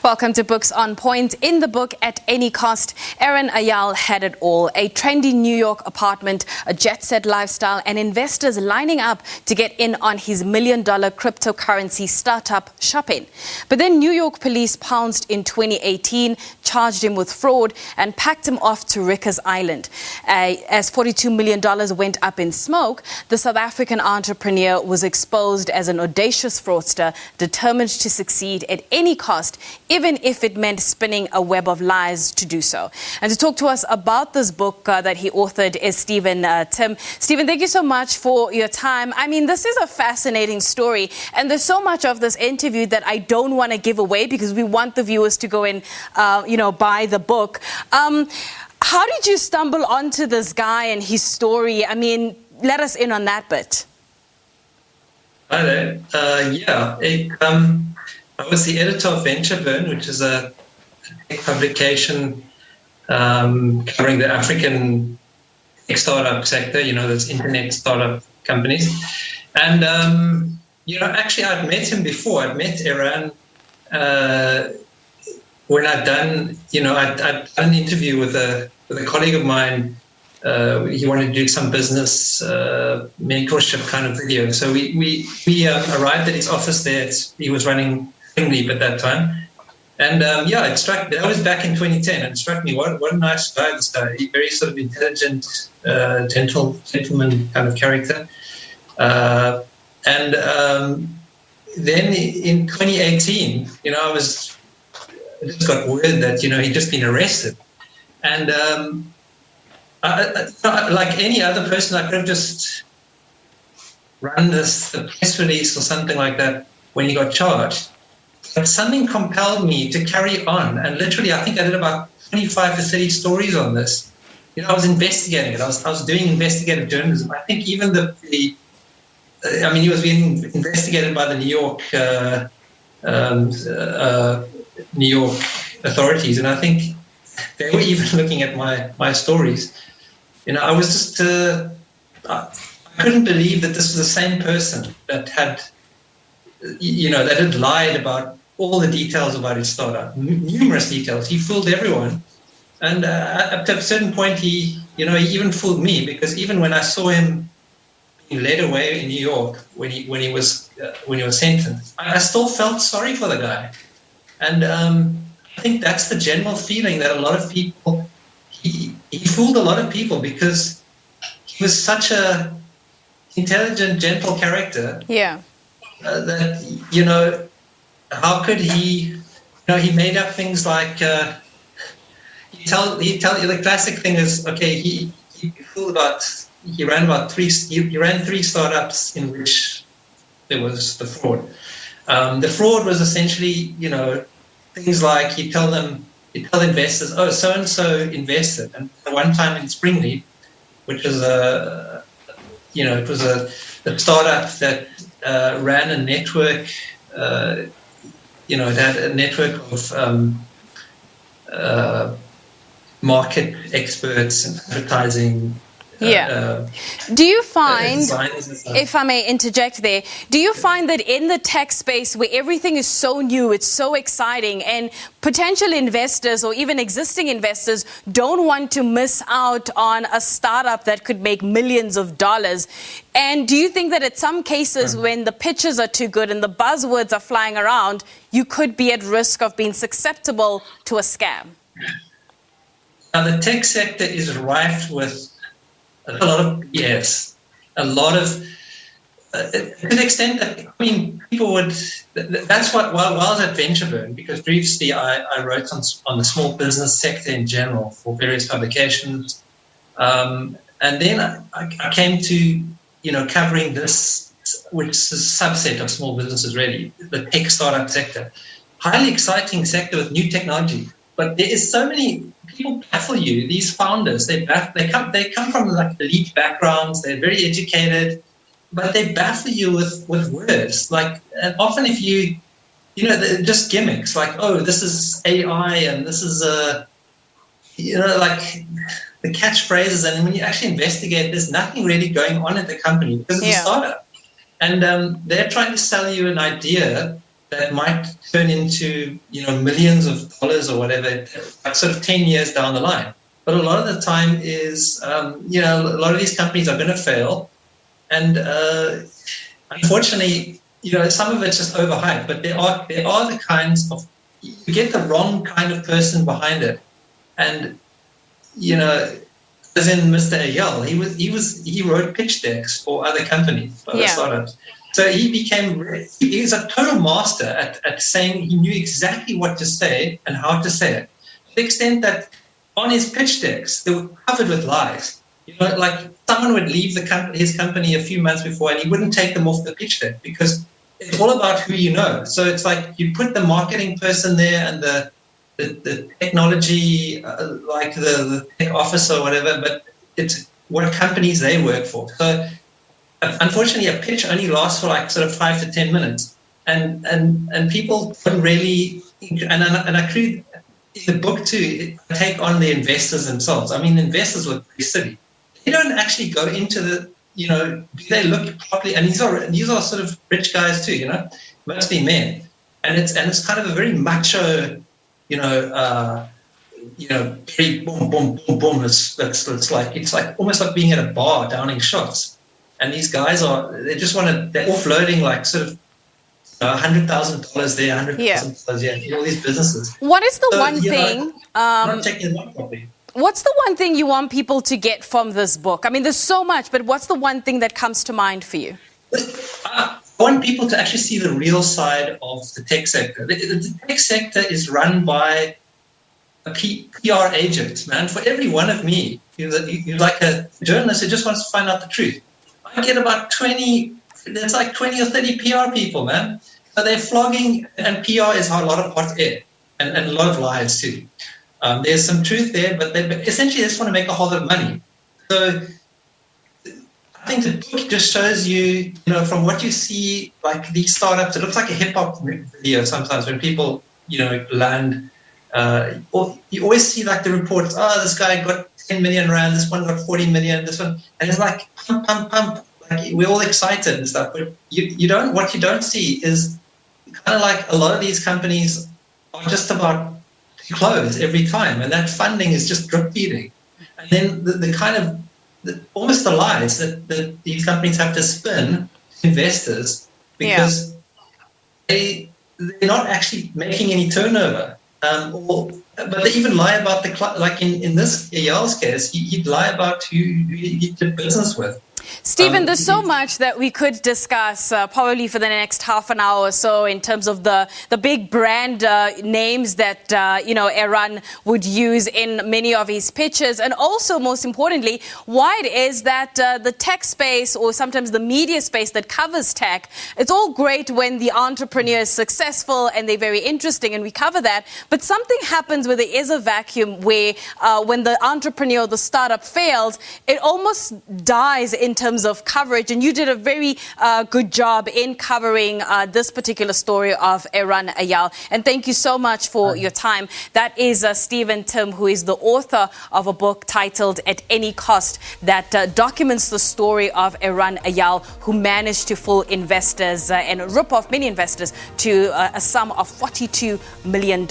Welcome to Books on Point. In the book, At Any Cost, Eran Eyal had it all. A trendy New York apartment, a jet-set lifestyle, and investors lining up to get in on his million-dollar cryptocurrency startup, Shopin. But then New York police pounced in 2018, charged him with fraud, and packed him off to Rikers Island. As $42 million went up in smoke, the South African entrepreneur was exposed as an audacious fraudster, determined to succeed at any cost, even if it meant spinning a web of lies to do so. And to talk to us about this book that he authored is Stephen Timm. Stephen, thank you so much for your time. I mean, this is a fascinating story, and there's so much of this interview that I don't want to give away because we want the viewers to go and, buy the book. How did you stumble onto this guy and his story? I mean, let us in on that bit. Hi there. I was the editor of Venture Burn, which is a publication covering the African startup sector, those internet startup companies. And, actually I'd met him before. I'd met Eran when I'd done, I'd done an interview with a colleague of mine. He wanted to do some business mentorship kind of video. So we arrived at his office there. He was running trendy at that time. And it struck me. That was back in 2010. And it struck me, what a nice guy this guy. He's very sort of intelligent, gentleman kind of character. Then in 2018, I just got word that, he'd just been arrested. And like any other person, I could have just run a press release or something like that when he got charged. But something compelled me to carry on. And literally, I think I did about 25 to 30 stories on this. I was investigating it. I was doing investigative journalism. I think even he was being investigated by the New York authorities. And I think they were even looking at my stories. I was just, I couldn't believe that this was the same person that had, that had lied about all the details about his startup, numerous details. He fooled everyone. And up to a certain point, he even fooled me, because even when I saw him being led away in New York, when he was sentenced, I still felt sorry for the guy. And I think that's the general feeling that a lot of people, he fooled a lot of people because he was such a intelligent, gentle character. Yeah. That, how could he, he made up things like, the classic thing is, okay, he ran three startups in which there was the fraud. The fraud was essentially, things like he'd tell investors, oh, so-and-so invested. And one time in Springleaf, which was it was a startup that ran a network, it had a network of market experts and advertising. Do you find, if I may interject there, do you find that in the tech space where everything is so new, it's so exciting, and potential investors or even existing investors don't want to miss out on a startup that could make millions of dollars? And do you think that at some cases when the pitches are too good and the buzzwords are flying around, you could be at risk of being susceptible to a scam? Now, the tech sector is rife with a lot of BS, a lot of, to the extent that, people would, that's what, while I was at Venture Burn, because previously I wrote on the small business sector in general for various publications. And then I came to, covering this, which is a subset of small businesses really, the tech startup sector. Highly exciting sector with new technology. But there is so many people baffle you. These founders, they come from like elite backgrounds. They're very educated, but they baffle you with words. Like, and often if they're just gimmicks. Like, oh, this is AI, and this is like the catchphrases. And when you actually investigate, there's nothing really going on at the company because it's a startup, and they're trying to sell you an idea that might turn into, millions of dollars or whatever, like sort of 10 years down the line. But a lot of the time is, a lot of these companies are going to fail. And unfortunately, some of it's just overhyped, but there are the kinds of, you get the wrong kind of person behind it. And, as in Mr. Eyal, he wrote pitch decks for other companies, for other startups. So he was a total master at saying, he knew exactly what to say and how to say it. To the extent that on his pitch decks, they were covered with lies. Like someone would leave his company a few months before and he wouldn't take them off the pitch deck because it's all about who you know. So it's like you put the marketing person there and the technology, like the tech officer or whatever, but it's what companies they work for. So unfortunately, a pitch only lasts for like sort of 5 to 10 minutes, and people don't really. And I include in the book too. I take on the investors themselves. I mean, investors look pretty silly. They don't actually go into the. Do they look properly? And these are sort of rich guys too. Mostly men, and it's kind of a very macho. Very boom, boom, boom, boom. It's like almost like being at a bar downing shots. And these guys they're offloading like sort of $100,000 there, $100,000 in all these businesses. What is the one thing? Not taking them up properly. What's the one thing you want people to get from this book? I mean, there's so much, but what's the one thing that comes to mind for you? I want people to actually see the real side of the tech sector. The tech sector is run by a PR agent, man. For every one of me, you're like a journalist who just wants to find out the truth. I get about 20 or 30 PR people, man. So they're flogging, and PR is a lot of hot air and a lot of lies too. There's some truth there, but essentially they just want to make a whole lot of money. So I think the book just shows you, from what you see, like these startups, it looks like a hip hop video sometimes when people, land. Or you always see like the reports, this guy got 10 million rand, this one got 40 million, this one, and it's like pump, pump, pump. Like we're all excited and stuff, but what you don't see is kind of like a lot of these companies are just about to close every time, and that funding is just drip feeding. And then the kind of almost the lies that these companies have to spin to investors because they're not actually making any turnover. But they even lie about like in this Eyal's case, he'd lie about who he did business with. Stephen, there's so much that we could discuss probably for the next half an hour or so in terms of the big brand names that, Eran would use in many of his pitches. And also, most importantly, why it is that the tech space or sometimes the media space that covers tech, it's all great when the entrepreneur is successful and they're very interesting and we cover that. But something happens where there is a vacuum where when the entrepreneur, the startup fails, it almost dies in terms of coverage, and you did a very good job in covering this particular story of Eran Eyal. And thank you so much for your time. That is Stephen Timm, who is the author of a book titled At Any Cost that documents the story of Eran Eyal, who managed to fool investors and rip off many investors to a sum of $42 million.